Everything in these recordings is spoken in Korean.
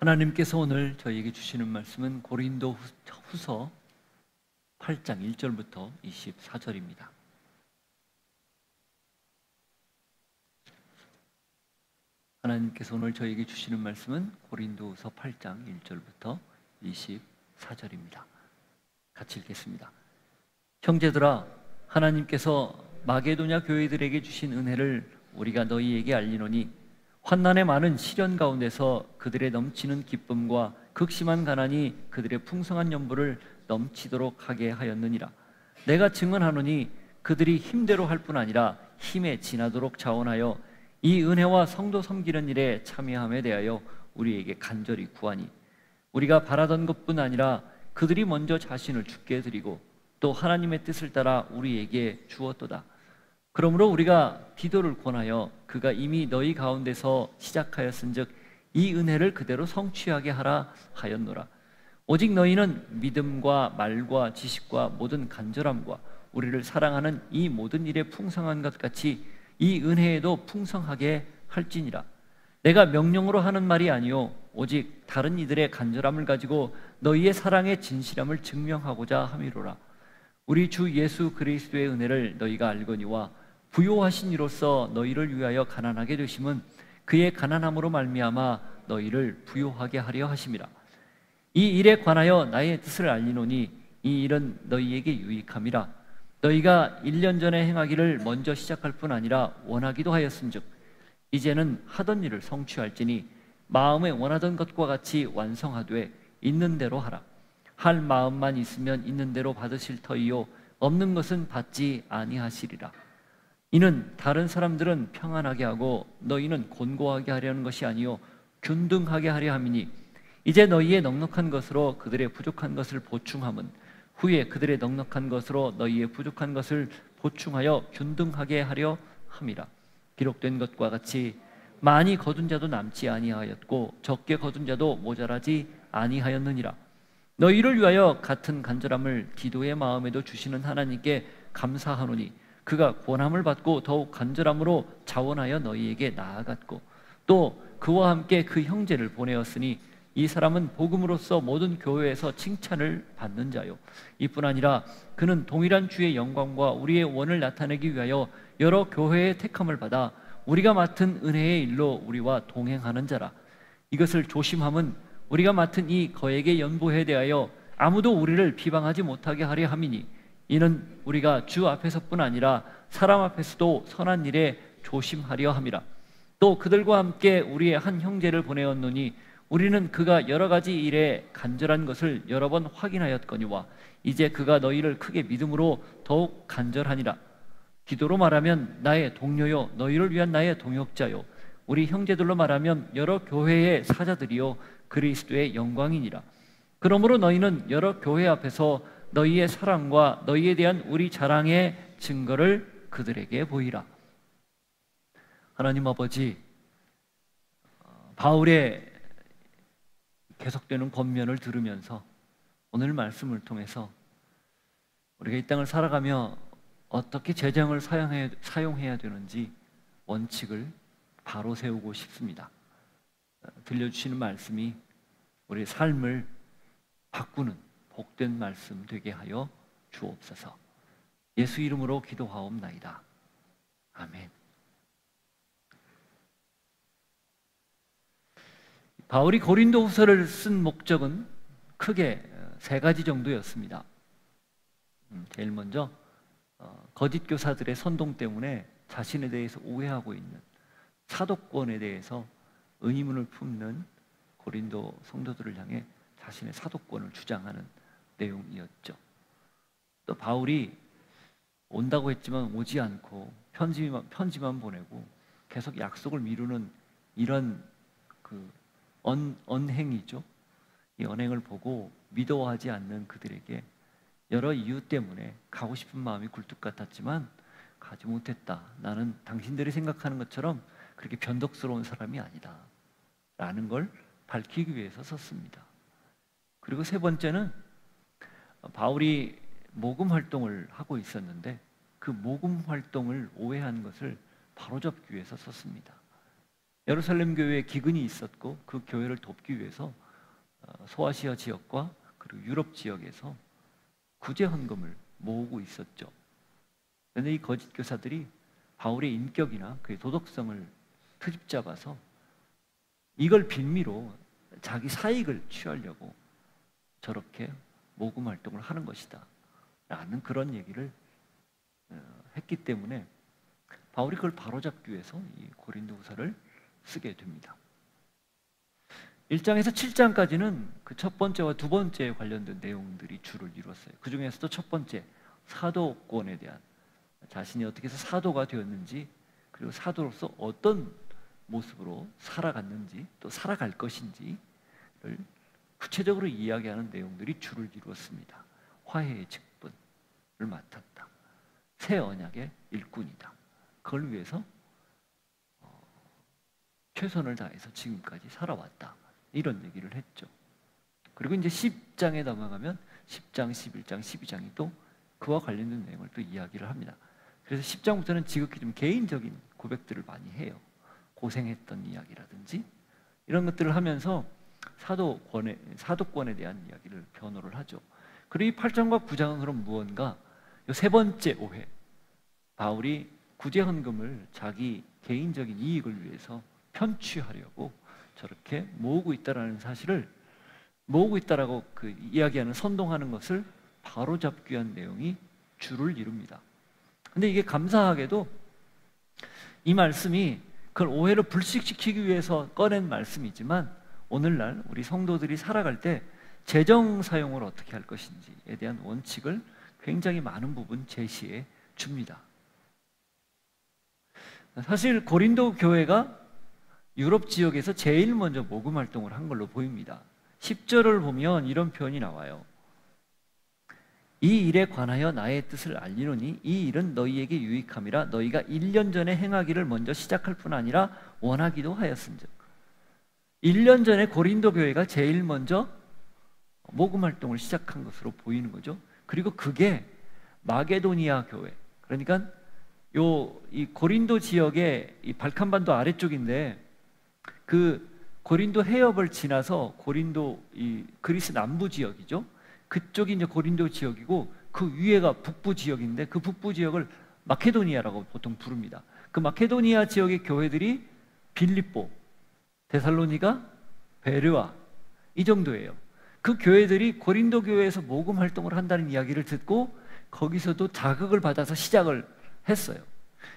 하나님께서 오늘 저희에게 주시는 말씀은 고린도후서 8장 1절부터 24절입니다. 하나님께서 오늘 저희에게 주시는 말씀은 고린도후서 8장 1절부터 24절입니다. 같이 읽겠습니다. 형제들아, 하나님께서 마게도냐 교회들에게 주신 은혜를 우리가 너희에게 알리노니 환난의 많은 시련 가운데서 그들의 넘치는 기쁨과 극심한 가난이 그들의 풍성한 연보를 넘치도록 하게 하였느니라. 내가 증언하노니 그들이 힘대로 할 뿐 아니라 힘에 지나도록 자원하여 이 은혜와 성도 섬기는 일에 참여함에 대하여 우리에게 간절히 구하니 우리가 바라던 것뿐 아니라 그들이 먼저 자신을 주께 드리고 또 하나님의 뜻을 따라 우리에게 주었도다. 그러므로 우리가 디도를 권하여 그가 이미 너희 가운데서 시작하였은즉 이 은혜를 그대로 성취하게 하라 하였노라. 오직 너희는 믿음과 말과 지식과 모든 간절함과 우리를 사랑하는 이 모든 일에 풍성한 것 같이 이 은혜에도 풍성하게 할지니라. 내가 명령으로 하는 말이 아니요 오직 다른 이들의 간절함을 가지고 너희의 사랑의 진실함을 증명하고자 함이로라. 우리 주 예수 그리스도의 은혜를 너희가 알거니와 부요하신 이로써 너희를 위하여 가난하게 되심은 그의 가난함으로 말미암아 너희를 부요하게 하려 하심이라. 이 일에 관하여 나의 뜻을 알리노니 이 일은 너희에게 유익함이라. 너희가 1년 전에 행하기를 먼저 시작할 뿐 아니라 원하기도 하였은즉 이제는 하던 일을 성취할지니 마음에 원하던 것과 같이 완성하되 있는 대로 하라. 할 마음만 있으면 있는 대로 받으실 터이요 없는 것은 받지 아니하시리라. 이는 다른 사람들은 평안하게 하고 너희는 곤고하게 하려는 것이 아니요 균등하게 하려 함이니 이제 너희의 넉넉한 것으로 그들의 부족한 것을 보충함은 후에 그들의 넉넉한 것으로 너희의 부족한 것을 보충하여 균등하게 하려 함이라. 기록된 것과 같이 많이 거둔 자도 남지 아니하였고 적게 거둔 자도 모자라지 아니하였느니라. 너희를 위하여 같은 간절함을 기도의 마음에도 주시는 하나님께 감사하노니 그가 권함을 받고 더욱 간절함으로 자원하여 너희에게 나아갔고 또 그와 함께 그 형제를 보내었으니 이 사람은 복음으로써 모든 교회에서 칭찬을 받는 자요 이뿐 아니라 그는 동일한 주의 영광과 우리의 원을 나타내기 위하여 여러 교회의 택함을 받아 우리가 맡은 은혜의 일로 우리와 동행하는 자라. 이것을 조심함은 우리가 맡은 이 거액의 연보에 대하여 아무도 우리를 비방하지 못하게 하려 함이니 이는 우리가 주 앞에서뿐 아니라 사람 앞에서도 선한 일에 조심하려 함이라. 또 그들과 함께 우리의 한 형제를 보내었노니 우리는 그가 여러 가지 일에 간절한 것을 여러 번 확인하였거니와 이제 그가 너희를 크게 믿음으로 더욱 간절하니라. 기도로 말하면 나의 동료요 너희를 위한 나의 동역자요 우리 형제들로 말하면 여러 교회의 사자들이요 그리스도의 영광이니라. 그러므로 너희는 여러 교회 앞에서 너희의 사랑과 너희에 대한 우리 자랑의 증거를 그들에게 보이라. 하나님 아버지, 바울의 계속되는 권면을 들으면서 오늘 말씀을 통해서 우리가 이 땅을 살아가며 어떻게 재정을 사용해야 되는지 원칙을 바로 세우고 싶습니다. 들려주시는 말씀이 우리의 삶을 바꾸는 복된 말씀 되게 하여 주옵소서. 예수 이름으로 기도하옵나이다. 아멘. 바울이 고린도후서를 쓴 목적은 크게 세 가지 정도였습니다. 제일 먼저 거짓 교사들의 선동 때문에 자신에 대해서 오해하고 있는 사도권에 대해서 의문을 품는 고린도 성도들을 향해 자신의 사도권을 주장하는 내용이었죠. 또 바울이 온다고 했지만 오지 않고 편지만 보내고 계속 약속을 미루는 이런 언행이죠. 이 언행을 보고 믿어하지 않는 그들에게 여러 이유 때문에 가고 싶은 마음이 굴뚝 같았지만 가지 못했다. 나는 당신들이 생각하는 것처럼 그렇게 변덕스러운 사람이 아니다 라는 걸 밝히기 위해서 썼습니다. 그리고 세 번째는 바울이 모금 활동을 하고 있었는데 그 모금 활동을 오해한 것을 바로잡기 위해서 썼습니다. 예루살렘 교회에 기근이 있었고 그 교회를 돕기 위해서 소아시아 지역과 그리고 유럽 지역에서 구제 헌금을 모으고 있었죠. 그런데 이 거짓 교사들이 바울의 인격이나 그의 도덕성을 트집 잡아서 이걸 빌미로 자기 사익을 취하려고 저렇게 모금 활동을 하는 것이다 라는 그런 얘기를 했기 때문에 바울이 그걸 바로잡기 위해서 이 고린도후서를 쓰게 됩니다. 1장에서 7장까지는 그 첫 번째와 두 번째에 관련된 내용들이 주를 이루었어요. 그 중에서도 첫 번째, 사도권에 대한, 자신이 어떻게 해서 사도가 되었는지, 그리고 사도로서 어떤 모습으로 살아갔는지 또 살아갈 것인지를 구체적으로 이야기하는 내용들이 주를 이루었습니다. 화해의 직분을 맡았다. 새 언약의 일꾼이다. 그걸 위해서 최선을 다해서 지금까지 살아왔다. 이런 얘기를 했죠. 그리고 이제 10장에 넘어가면 10장, 11장, 12장이 또 그와 관련된 내용을 또 이야기를 합니다. 그래서 10장부터는 지극히 좀 개인적인 고백들을 많이 해요. 고생했던 이야기라든지 이런 것들을 하면서 사도권에 대한 이야기를 변호를 하죠. 그리고 이 8장과 9장은 그럼 무언가? 이 세 번째 오해, 바울이 구제 헌금을 자기 개인적인 이익을 위해서 편취하려고 저렇게 모으고 있다라는 사실을, 모으고 있다라고 그 이야기하는, 선동하는 것을 바로잡기 위한 내용이 주를 이룹니다. 근데 이게 감사하게도 이 말씀이 그걸 오해를 불식시키기 위해서 꺼낸 말씀이지만 오늘날 우리 성도들이 살아갈 때 재정 사용을 어떻게 할 것인지에 대한 원칙을 굉장히 많은 부분 제시해 줍니다. 사실 고린도 교회가 유럽 지역에서 제일 먼저 모금 활동을 한 걸로 보입니다. 10절을 보면 이런 표현이 나와요. 이 일에 관하여 나의 뜻을 알리노니 이 일은 너희에게 유익함이라 너희가 1년 전에 행하기를 먼저 시작할 뿐 아니라 원하기도 하였은즉. 1년 전에 고린도 교회가 제일 먼저 모금 활동을 시작한 것으로 보이는 거죠. 그리고 그게 마게도니아 교회, 그러니까 이 고린도 지역의 이 발칸반도 아래쪽인데 그 고린도 해협을 지나서 고린도 이 그리스 남부 지역이죠. 그쪽이 이제 고린도 지역이고 그 위에가 북부 지역인데 그 북부 지역을 마케도니아라고 보통 부릅니다. 그 마케도니아 지역의 교회들이 빌립보, 데살로니가, 베르아 이 정도예요. 그 교회들이 고린도 교회에서 모금 활동을 한다는 이야기를 듣고 거기서도 자극을 받아서 시작을 했어요.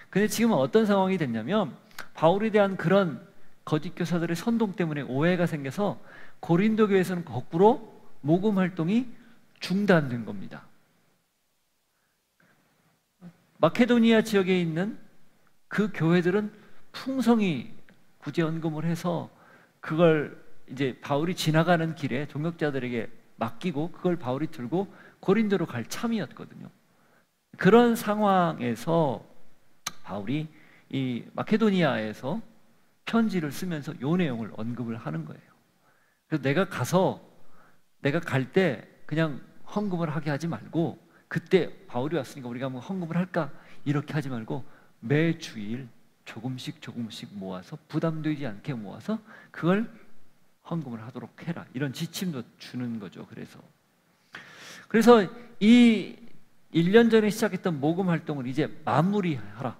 근데 지금은 어떤 상황이 됐냐면 바울에 대한 그런 거짓 교사들의 선동 때문에 오해가 생겨서 고린도 교회에서는 거꾸로 모금 활동이 중단된 겁니다. 마케도니아 지역에 있는 그 교회들은 풍성히 구제 헌금을 해서 그걸 이제 바울이 지나가는 길에 동역자들에게 맡기고 그걸 바울이 들고 고린도로 갈 참이었거든요. 그런 상황에서 바울이 이 마케도니아에서 편지를 쓰면서 이 내용을 언급을 하는 거예요. 그래서 내가 갈 때 그냥 헌금을 하게 하지 말고, 그때 바울이 왔으니까 우리가 뭐 헌금을 할까 이렇게 하지 말고 매 주일 조금씩 모아서 부담되지 않게 모아서 그걸 헌금을 하도록 해라, 이런 지침도 주는 거죠. 그래서 이 1년 전에 시작했던 모금 활동을 이제 마무리하라.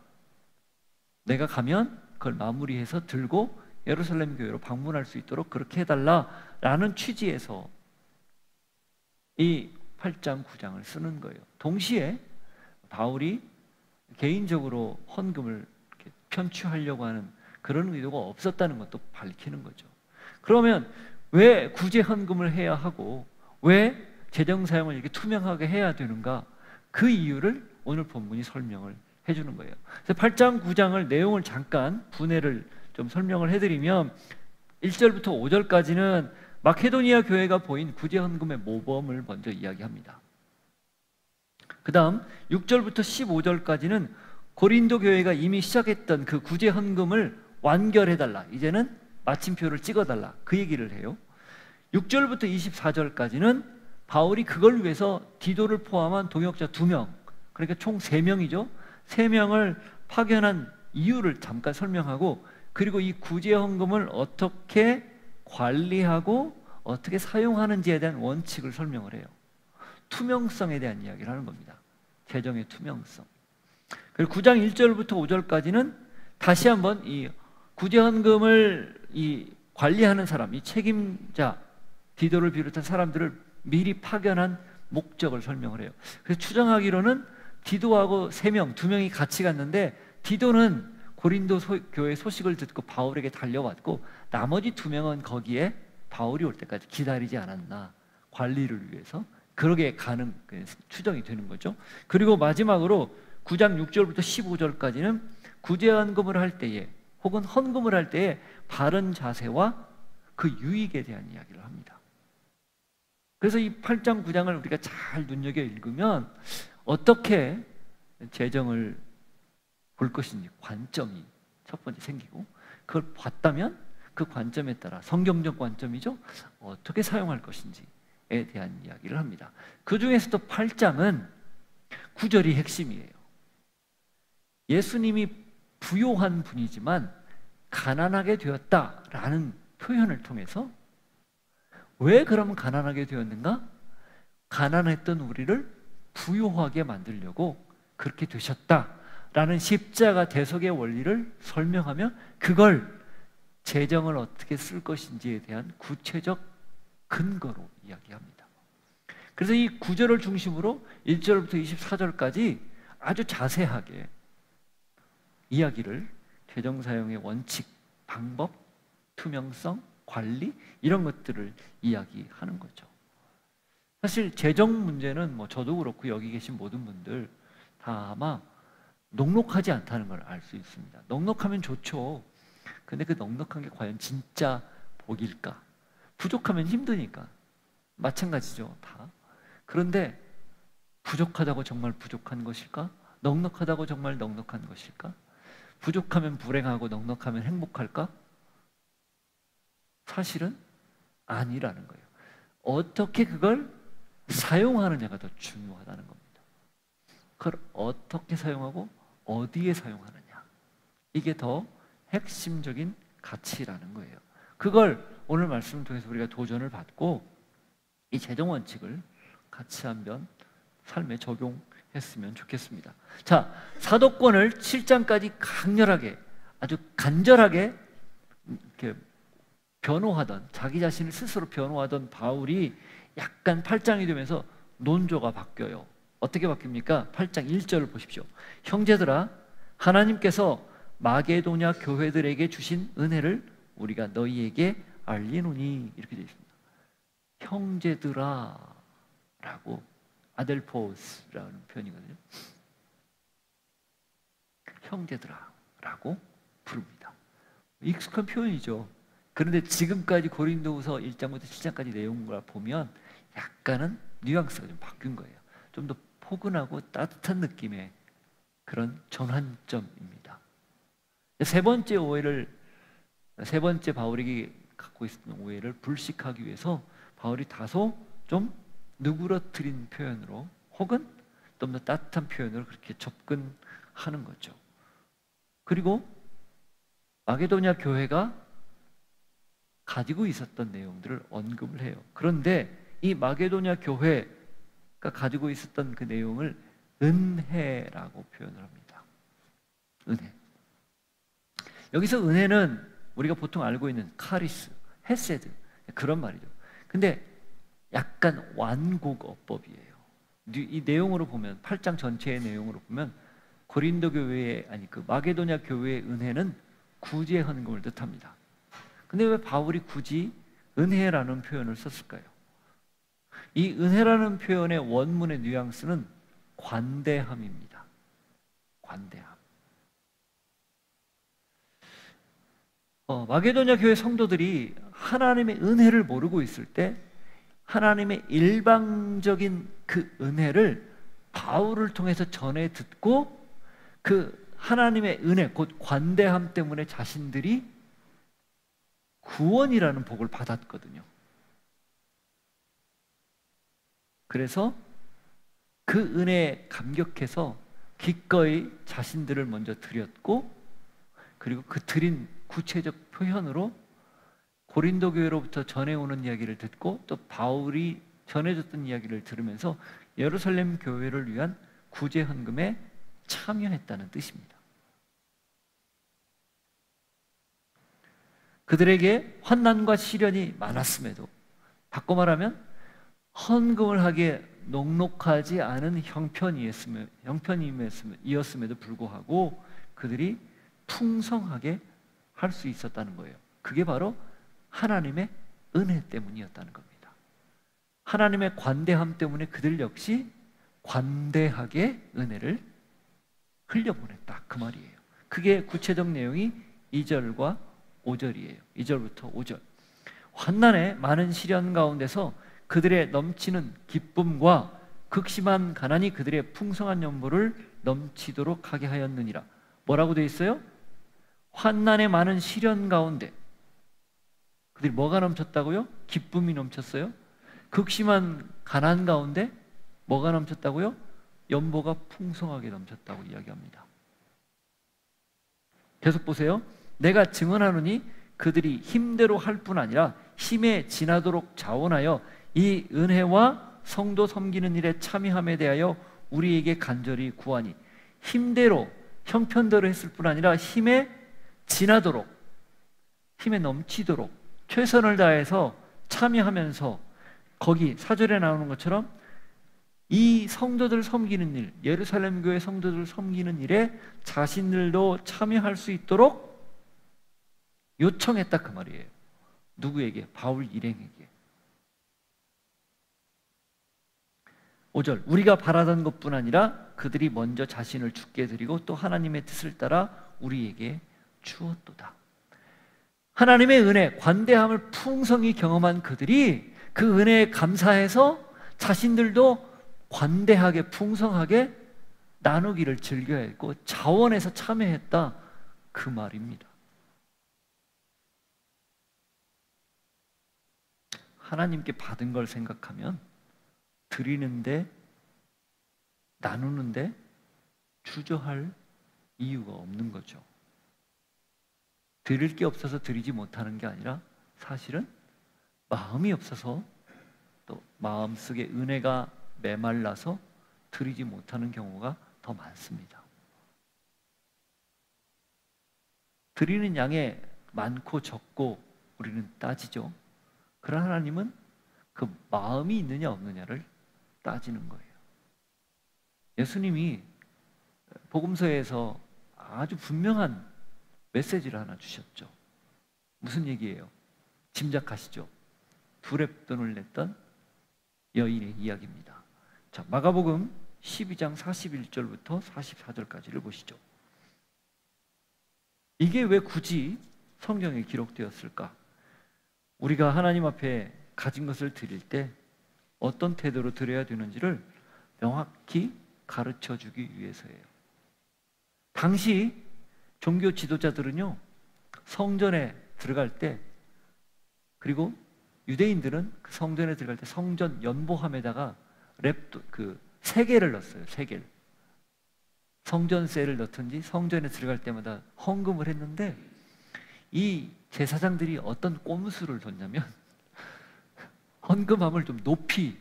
내가 가면 그걸 마무리해서 들고 예루살렘 교회로 방문할 수 있도록 그렇게 해달라라는 취지에서 이 8장, 9장을 쓰는 거예요. 동시에 바울이 개인적으로 헌금을 이렇게 편취하려고 하는 그런 의도가 없었다는 것도 밝히는 거죠. 그러면 왜 구제 헌금을 해야 하고 왜 재정 사용을 이렇게 투명하게 해야 되는가? 그 이유를 오늘 본문이 설명을 해주는 거예요. 그래서 8장, 9장을 내용을 잠깐 분해를 좀 설명을 해드리면 1절부터 5절까지는 마케도니아 교회가 보인 구제 헌금의 모범을 먼저 이야기합니다. 그 다음 6절부터 15절까지는 고린도 교회가 이미 시작했던 그 구제 헌금을 완결해달라, 이제는 마침표를 찍어달라, 그 얘기를 해요. 6절부터 24절까지는 바울이 그걸 위해서 디도를 포함한 동역자 2명, 그러니까 총 3명이죠. 3명을 파견한 이유를 잠깐 설명하고, 그리고 이 구제헌금을 어떻게 관리하고 어떻게 사용하는지에 대한 원칙을 설명을 해요. 투명성에 대한 이야기를 하는 겁니다. 재정의 투명성. 그리고 9장 1절부터 5절까지는 다시 한번 이 구제헌금을 이 관리하는 사람, 이 책임자 디도를 비롯한 사람들을 미리 파견한 목적을 설명을 해요. 그래서 추정하기로는 디도하고 3명, 2명이 같이 갔는데, 디도는 고린도 교회 소식을 듣고 바울에게 달려왔고, 나머지 2명은 거기에 바울이 올 때까지 기다리지 않았나, 관리를 위해서. 그러게 가는 추정이 되는 거죠. 그리고 마지막으로 9장 6절부터 15절까지는 구제헌금을 할 때에 혹은 헌금을 할 때에 바른 자세와 그 유익에 대한 이야기를 합니다. 그래서 이 8장 9장을 우리가 잘 눈여겨 읽으면 어떻게 재정을 볼 것인지 관점이 첫 번째 생기고, 그걸 봤다면 그 관점에 따라, 성경적 관점이죠, 어떻게 사용할 것인지에 대한 이야기를 합니다. 그 중에서도 8장은 9절이 핵심이에요. 예수님이 부요한 분이지만 가난하게 되었다라는 표현을 통해서 왜 그러면 가난하게 되었는가? 가난했던 우리를 부요하게 만들려고 그렇게 되셨다라는 십자가 대속의 원리를 설명하며, 그걸 재정을 어떻게 쓸 것인지에 대한 구체적 근거로 이야기합니다. 그래서 이 9절을 중심으로 1절부터 24절까지 아주 자세하게 이야기를, 재정 사용의 원칙, 방법, 투명성, 관리, 이런 것들을 이야기하는 거죠. 사실 재정 문제는 뭐 저도 그렇고 여기 계신 모든 분들 다 아마 넉넉하지 않다는 걸 알 수 있습니다. 넉넉하면 좋죠. 근데 그 넉넉한 게 과연 진짜 복일까? 부족하면 힘드니까 마찬가지죠, 다. 그런데 부족하다고 정말 부족한 것일까? 넉넉하다고 정말 넉넉한 것일까? 부족하면 불행하고 넉넉하면 행복할까? 사실은 아니라는 거예요. 어떻게 그걸 사용하느냐가 더 중요하다는 겁니다. 그걸 어떻게 사용하고 어디에 사용하느냐, 이게 더 핵심적인 가치라는 거예요. 그걸 오늘 말씀을 통해서 우리가 도전을 받고 이 재정 원칙을 같이 한번 삶에 적용했으면 좋겠습니다. 자, 사도권을 7장까지 강렬하게, 아주 간절하게 이렇게 변호하던, 자기 자신을 스스로 변호하던 바울이 약간 8장이 되면서 논조가 바뀌어요. 어떻게 바뀝니까? 8장 1절을 보십시오. 형제들아, 하나님께서 마게도냐 교회들에게 주신 은혜를 우리가 너희에게 알리노니, 이렇게 되어 있습니다. 형제들아 라고, 아델포스라는 표현이거든요. 형제들아 라고 부릅니다. 익숙한 표현이죠. 그런데 지금까지 고린도후서 1장부터 7장까지 내용을 보면 약간은 뉘앙스가 좀 바뀐 거예요. 좀 더 포근하고 따뜻한 느낌의 그런 전환점입니다. 세 번째 바울에게 갖고 있었던 오해를 불식하기 위해서 바울이 다소 좀 누그러뜨린 표현으로 혹은 좀 더 따뜻한 표현으로 그렇게 접근하는 거죠. 그리고 마게도냐 교회가 가지고 있었던 내용들을 언급을 해요. 그런데 이 마게도냐 교회가 가지고 있었던 그 내용을 은혜라고 표현을 합니다. 은혜. 여기서 은혜는 우리가 보통 알고 있는 카리스, 헤세드, 그런 말이죠. 근데 약간 완곡 어법이에요. 이 내용으로 보면, 8장 전체의 내용으로 보면 고린도 교회의, 아니 그 마게도냐 교회의 은혜는 구제 헌금을 뜻합니다. 근데 왜 바울이 굳이 은혜라는 표현을 썼을까요? 이 은혜라는 표현의 원문의 뉘앙스는 관대함입니다. 관대함. 마게도냐 교회 성도들이 하나님의 은혜를 모르고 있을 때 하나님의 일방적인 그 은혜를 바울을 통해서 전해 듣고, 그 하나님의 은혜, 곧 관대함 때문에 자신들이 구원이라는 복을 받았거든요. 그래서 그 은혜에 감격해서 기꺼이 자신들을 먼저 드렸고, 그리고 그 드린 구체적 표현으로 고린도 교회로부터 전해오는 이야기를 듣고 또 바울이 전해줬던 이야기를 들으면서 예루살렘 교회를 위한 구제 헌금에 참여했다는 뜻입니다. 그들에게 환난과 시련이 많았음에도, 바꿔 말하면 헌금을 하기에 녹록하지 않은 형편이었음에도 불구하고 그들이 풍성하게 할 수 있었다는 거예요. 그게 바로 하나님의 은혜 때문이었다는 겁니다. 하나님의 관대함 때문에 그들 역시 관대하게 은혜를 흘려보냈다, 그 말이에요. 그게 구체적 내용이 2절과 5절이에요. 2절부터 5절. 환난의 많은 시련 가운데서 그들의 넘치는 기쁨과 극심한 가난이 그들의 풍성한 연보를 넘치도록 하게 하였느니라. 뭐라고 되어 있어요? 환난의 많은 시련 가운데 그들이 뭐가 넘쳤다고요? 기쁨이 넘쳤어요. 극심한 가난 가운데 뭐가 넘쳤다고요? 연보가 풍성하게 넘쳤다고 이야기합니다. 계속 보세요. 내가 증언하노니 그들이 힘대로 할 뿐 아니라 힘에 지나도록 자원하여 이 은혜와 성도 섬기는 일에 참여함에 대하여 우리에게 간절히 구하니, 힘대로 형편대로 했을 뿐 아니라 힘에 지나도록, 힘에 넘치도록 최선을 다해서 참여하면서, 거기 4절에 나오는 것처럼 이 성도들 섬기는 일, 예루살렘 교회 성도들 섬기는 일에 자신들도 참여할 수 있도록 요청했다, 그 말이에요. 누구에게? 바울 일행에게. 5절, 우리가 바라던 것뿐 아니라 그들이 먼저 자신을 주께 드리고 또 하나님의 뜻을 따라 우리에게 주었도다. 하나님의 은혜, 관대함을 풍성히 경험한 그들이 그 은혜에 감사해서 자신들도 관대하게 풍성하게 나누기를 즐겨야 했고 자원해서 참여했다, 그 말입니다. 하나님께 받은 걸 생각하면 드리는데, 나누는데 주저할 이유가 없는 거죠. 드릴 게 없어서 드리지 못하는 게 아니라 사실은 마음이 없어서, 또 마음속에 은혜가 메말라서 드리지 못하는 경우가 더 많습니다. 드리는 양에 많고 적고 우리는 따지죠. 그러나 하나님은 그 마음이 있느냐 없느냐를 따지는 거예요. 예수님이 복음서에서 아주 분명한 메시지를 하나 주셨죠. 무슨 얘기예요? 짐작하시죠? 두렙돈을 냈던 여인의 이야기입니다. 자, 마가복음 12장 41절부터 44절까지를 보시죠. 이게 왜 굳이 성경에 기록되었을까? 우리가 하나님 앞에 가진 것을 드릴 때 어떤 태도로 드려야 되는지를 명확히 가르쳐 주기 위해서예요. 당시 종교 지도자들은요, 성전에 들어갈 때, 그리고 유대인들은 그 성전에 들어갈 때 성전 연보함에다가 세겔을 넣었어요. 세겔. 성전세를 넣든지 성전에 들어갈 때마다 헌금을 했는데, 이 제사장들이 어떤 꼼수를 뒀냐면 헌금함을 좀 높이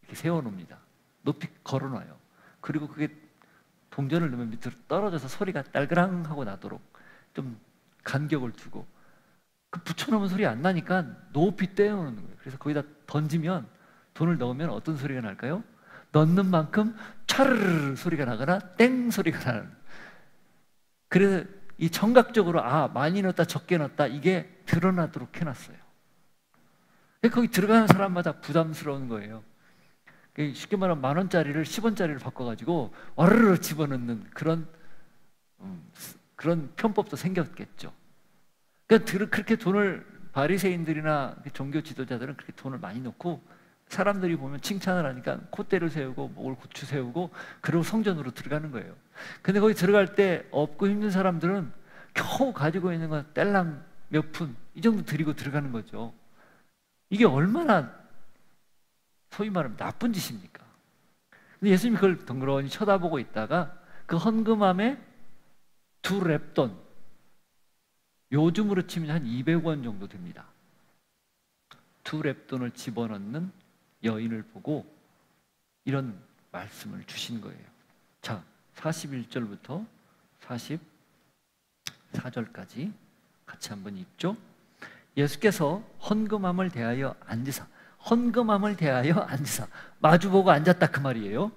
이렇게 세워놓습니다. 높이 걸어놔요. 그리고 그게 동전을 넣으면 밑으로 떨어져서 소리가 딸그랑하고 나도록 좀 간격을 두고, 그 붙여놓으면 소리 안 나니까 높이 떼어놓는 거예요. 그래서 거기다 던지면, 돈을 넣으면 어떤 소리가 날까요? 넣는 만큼 차르르 소리가 나거나 땡 소리가 나는. 그래서 이 청각적으로 많이 넣었다 적게 넣었다 이게 드러나도록 해놨어요. 거기 들어가는 사람마다 부담스러운 거예요. 쉽게 말하면 10,000원짜리를 10원짜리를 바꿔가지고 와르르 집어넣는 그런 편법도 생겼겠죠. 그러니까 그렇게 돈을, 바리새인들이나 종교 지도자들은 그렇게 돈을 많이 넣고 사람들이 보면 칭찬을 하니까 콧대를 세우고 목을 고추 세우고 그러고 성전으로 들어가는 거예요. 근데 거기 들어갈 때 없고 힘든 사람들은 겨우 가지고 있는 건 뗄랑 몇 푼 이 정도 드리고 들어가는 거죠. 이게 얼마나 소위 말하면 나쁜 짓입니까? 근데 예수님이 그걸 덩그러니 쳐다보고 있다가 그 헌금함에 두렙돈, 요즘으로 치면 한 200원 정도 됩니다. 2렙돈을 집어넣는 여인을 보고 이런 말씀을 주신 거예요. 자, 41절부터 44절까지 같이 한번 읽죠. 예수께서 헌금함을 대하여 앉으사, 헌금함을 대하여 앉으사, 마주보고 앉았다 그 말이에요.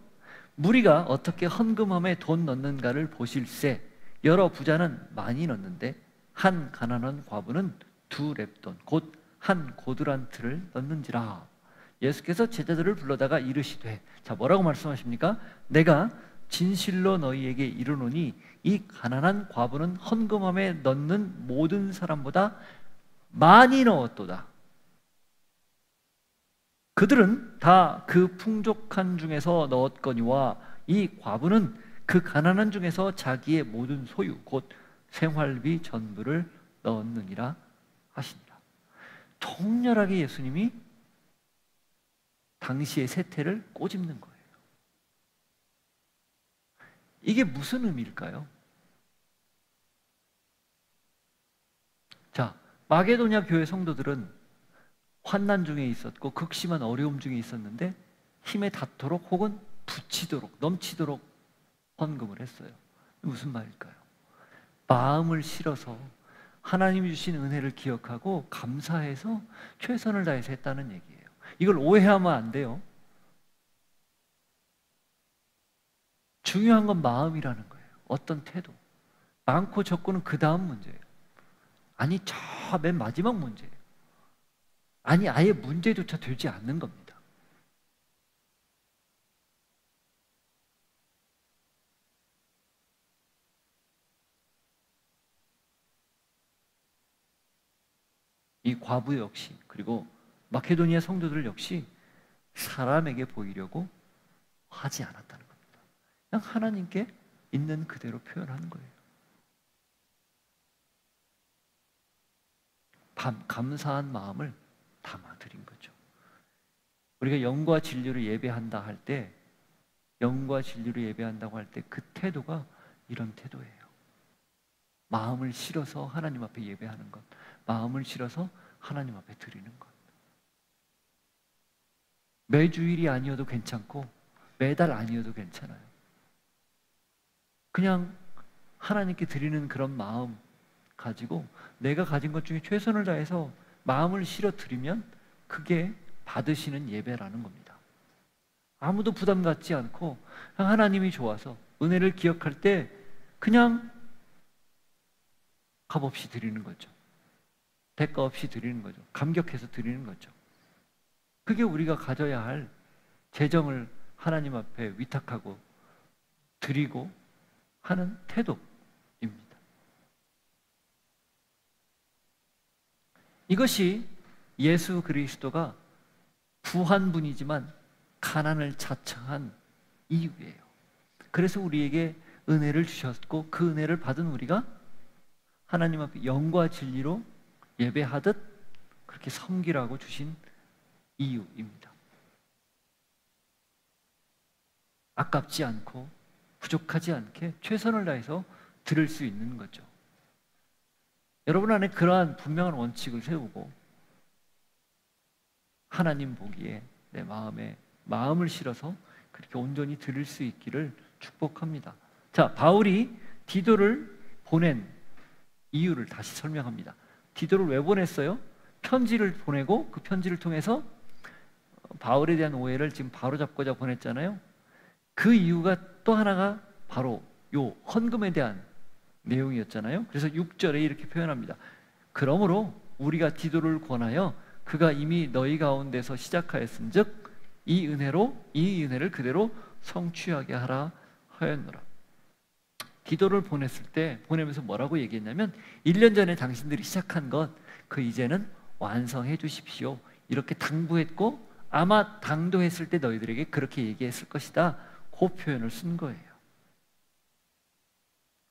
무리가 어떻게 헌금함에 돈 넣는가를 보실세. 여러 부자는 많이 넣는데 한 가난한 과부는 2렙돈 곧 한 고두란트를 넣는지라. 예수께서 제자들을 불러다가 이르시되, 자, 뭐라고 말씀하십니까? 내가 진실로 너희에게 이르노니 이 가난한 과부는 헌금함에 넣는 모든 사람보다 많이 넣었도다. 그들은 다 그 풍족한 중에서 넣었거니와 이 과부는 그 가난한 중에서 자기의 모든 소유 곧 생활비 전부를 넣었느니라 하시니라. 통렬하게 예수님이 당시의 세태를 꼬집는 거예요. 이게 무슨 의미일까요? 자, 마게도냐 교회 성도들은 환난 중에 있었고 극심한 어려움 중에 있었는데 힘에 닿도록 혹은 부치도록 넘치도록 헌금을 했어요. 무슨 말일까요? 마음을 실어서 하나님이 주신 은혜를 기억하고 감사해서 최선을 다해서 했다는 얘기예요. 이걸 오해하면 안 돼요. 중요한 건 마음이라는 거예요. 어떤 태도. 많고 적고는 그 다음 문제예요. 아니, 저 맨 마지막 문제예요. 아니, 아예 문제조차 되지 않는 겁니다. 이 과부 역시, 그리고 마케도니아 성도들 역시 사람에게 보이려고 하지 않았다는 겁니다. 그냥 하나님께 있는 그대로 표현하는 거예요. 감사한 마음을 담아드린 거죠. 우리가 영과 진리로 예배한다 할 때, 영과 진리로 예배한다고 할 때 그 태도가 이런 태도예요. 마음을 실어서 하나님 앞에 예배하는 것, 마음을 실어서 하나님 앞에 드리는 것. 매주일이 아니어도 괜찮고 매달 아니어도 괜찮아요. 그냥 하나님께 드리는 그런 마음 가지고 내가 가진 것 중에 최선을 다해서 마음을 실어 드리면 그게 받으시는 예배라는 겁니다. 아무도 부담 갖지 않고 그냥 하나님이 좋아서 은혜를 기억할 때 그냥 값 없이 드리는 거죠. 대가 없이 드리는 거죠. 감격해서 드리는 거죠. 그게 우리가 가져야 할 재정을 하나님 앞에 위탁하고 드리고 하는 태도입니다. 이것이 예수 그리스도가 부한분이지만 가난을 자청한 이유예요. 그래서 우리에게 은혜를 주셨고 그 은혜를 받은 우리가 하나님 앞에 영과 진리로 예배하듯 그렇게 섬기라고 주신 이유입니다. 아깝지 않고 부족하지 않게 최선을 다해서 드릴 수 있는 거죠. 여러분 안에 그러한 분명한 원칙을 세우고 하나님 보기에 내 마음에 마음을 실어서 그렇게 온전히 드릴 수 있기를 축복합니다. 자, 바울이 디도를 보낸 이유를 다시 설명합니다. 디도를 왜 보냈어요? 편지를 보내고 그 편지를 통해서 바울에 대한 오해를 지금 바로잡고자 보냈잖아요. 그 이유가 또 하나가 바로 요 헌금에 대한 내용이었잖아요. 그래서 6절에 이렇게 표현합니다. 그러므로 우리가 디도를 권하여 그가 이미 너희 가운데서 시작하였은즉 이 은혜를 그대로 성취하게 하라 하였노라. 디도를 보냈을 때 보내면서 뭐라고 얘기했냐면 1년 전에 당신들이 시작한 것 그 이제는 완성해 주십시오. 이렇게 당부했고 아마 당도했을 때 너희들에게 그렇게 얘기했을 것이다. 그 표현을 쓴 거예요.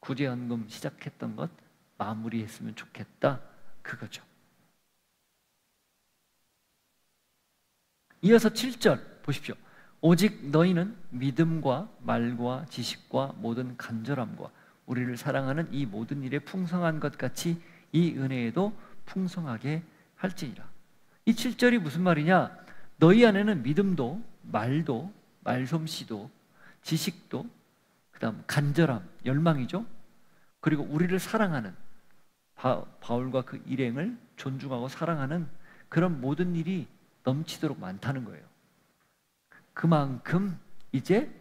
구제연금 시작했던 것 마무리했으면 좋겠다. 그거죠. 이어서 7절 보십시오. 오직 너희는 믿음과 말과 지식과 모든 간절함과 우리를 사랑하는 이 모든 일에 풍성한 것 같이 이 은혜에도 풍성하게 할지니라. 이 7절이 무슨 말이냐? 너희 안에는 믿음도 말도 말솜씨도 지식도 그다음 간절함, 열망이죠. 그리고 우리를 사랑하는 바울과 그 일행을 존중하고 사랑하는 그런 모든 일이 넘치도록 많다는 거예요. 그만큼 이제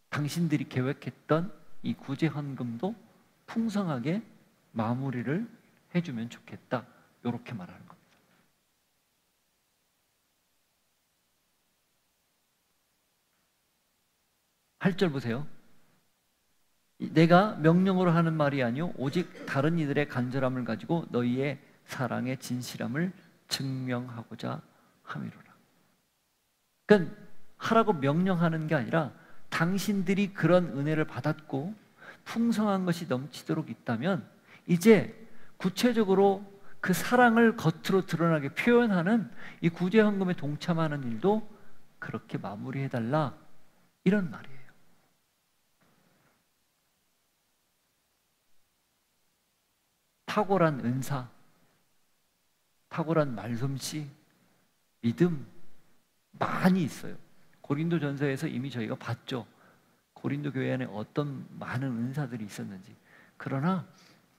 당신들이 계획했던 이 구제 헌금도 풍성하게 마무리를 해주면 좋겠다. 이렇게 말하는 겁니다. 8절 보세요. 내가 명령으로 하는 말이 아니요 오직 다른 이들의 간절함을 가지고 너희의 사랑의 진실함을 증명하고자 함이로라. 그러니까 하라고 명령하는 게 아니라 당신들이 그런 은혜를 받았고 풍성한 것이 넘치도록 있다면 이제 구체적으로 그 사랑을 겉으로 드러나게 표현하는 이 구제 헌금에 동참하는 일도 그렇게 마무리해달라, 이런 말이에요. 탁월한 은사, 탁월한 말솜씨, 믿음 많이 있어요. 고린도전서에서 이미 저희가 봤죠. 고린도 교회 안에 어떤 많은 은사들이 있었는지. 그러나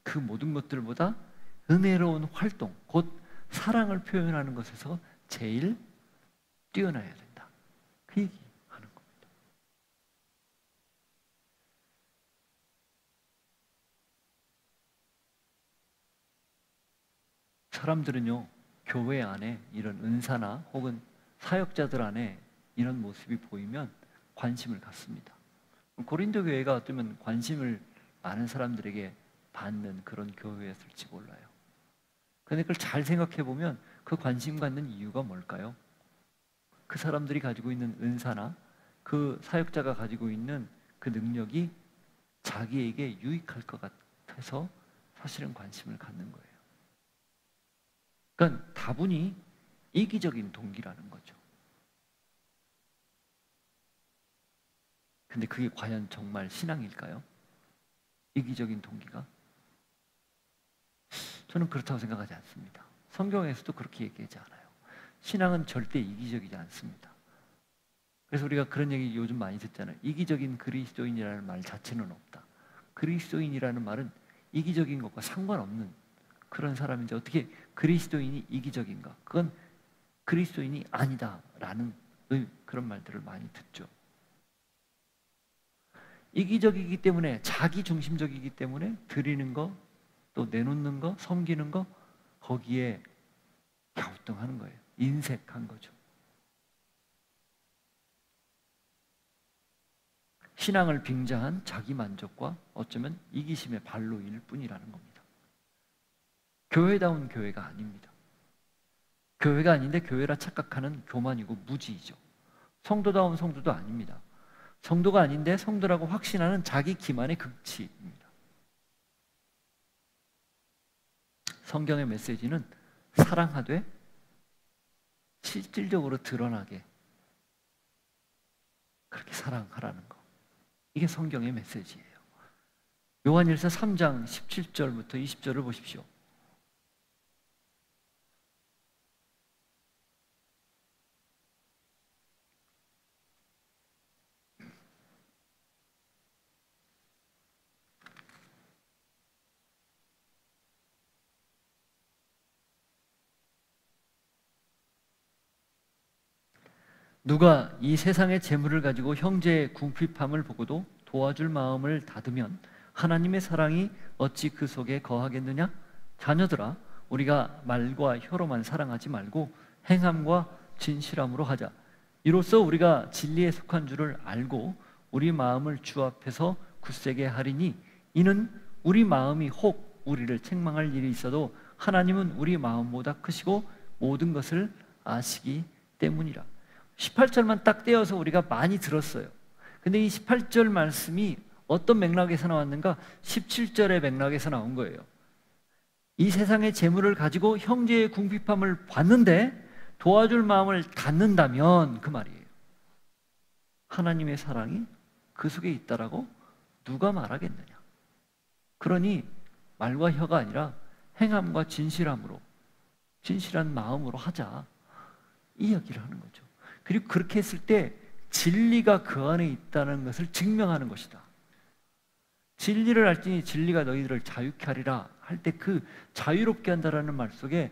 그 모든 것들보다 은혜로운 활동, 곧 사랑을 표현하는 것에서 제일 뛰어나야 된다. 그 얘기하는 겁니다. 사람들은요, 교회 안에 이런 은사나 혹은 사역자들 안에 이런 모습이 보이면 관심을 갖습니다. 고린도 교회가 어쩌면 관심을 많은 사람들에게 받는 그런 교회였을지 몰라요. 그런데 그걸 잘 생각해 보면 그 관심 갖는 이유가 뭘까요? 그 사람들이 가지고 있는 은사나 그 사역자가 가지고 있는 그 능력이 자기에게 유익할 것 같아서 사실은 관심을 갖는 거예요. 그러니까 다분히 이기적인 동기라는 거죠. 근데 그게 과연 정말 신앙일까요? 이기적인 동기가? 저는 그렇다고 생각하지 않습니다. 성경에서도 그렇게 얘기하지 않아요. 신앙은 절대 이기적이지 않습니다. 그래서 우리가 그런 얘기 요즘 많이 듣잖아요. 이기적인 그리스도인이라는 말 자체는 없다. 그리스도인이라는 말은 이기적인 것과 상관없는 그런 사람인데 어떻게 그리스도인이 이기적인가? 그건 그리스도인이 아니다라는 그런 말들을 많이 듣죠. 이기적이기 때문에, 자기 중심적이기 때문에 드리는 거, 또 내놓는 거, 섬기는 거, 거기에 갸우뚱하는 거예요. 인색한 거죠. 신앙을 빙자한 자기 만족과 어쩌면 이기심의 발로일 뿐이라는 겁니다. 교회다운 교회가 아닙니다. 교회가 아닌데 교회라 착각하는 교만이고 무지이죠. 성도다운 성도도 아닙니다. 성도가 아닌데 성도라고 확신하는 자기 기만의 극치입니다. 성경의 메시지는 사랑하되 실질적으로 드러나게 그렇게 사랑하라는 거. 이게 성경의 메시지예요. 요한일서 3장 17절부터 20절을 보십시오. 누가 이 세상의 재물을 가지고 형제의 궁핍함을 보고도 도와줄 마음을 닫으면 하나님의 사랑이 어찌 그 속에 거하겠느냐? 자녀들아, 우리가 말과 혀로만 사랑하지 말고 행함과 진실함으로 하자. 이로써 우리가 진리에 속한 줄을 알고 우리 마음을 주 앞에서 굳세게 하리니 이는 우리 마음이 혹 우리를 책망할 일이 있어도 하나님은 우리 마음보다 크시고 모든 것을 아시기 때문이라. 18절만 딱 떼어서 우리가 많이 들었어요. 근데 이 18절 말씀이 어떤 맥락에서 나왔는가? 17절의 맥락에서 나온 거예요. 이 세상의 재물을 가지고 형제의 궁핍함을 봤는데 도와줄 마음을 닫는다면 그 말이에요. 하나님의 사랑이 그 속에 있다라고 누가 말하겠느냐? 그러니 말과 혀가 아니라 행함과 진실함으로, 진실한 마음으로 하자, 이 이야기를 하는 거죠. 그리고 그렇게 했을 때 진리가 그 안에 있다는 것을 증명하는 것이다. 진리를 알지니 진리가 너희들을 자유케 하리라 할 때 그 자유롭게 한다라는 말 속에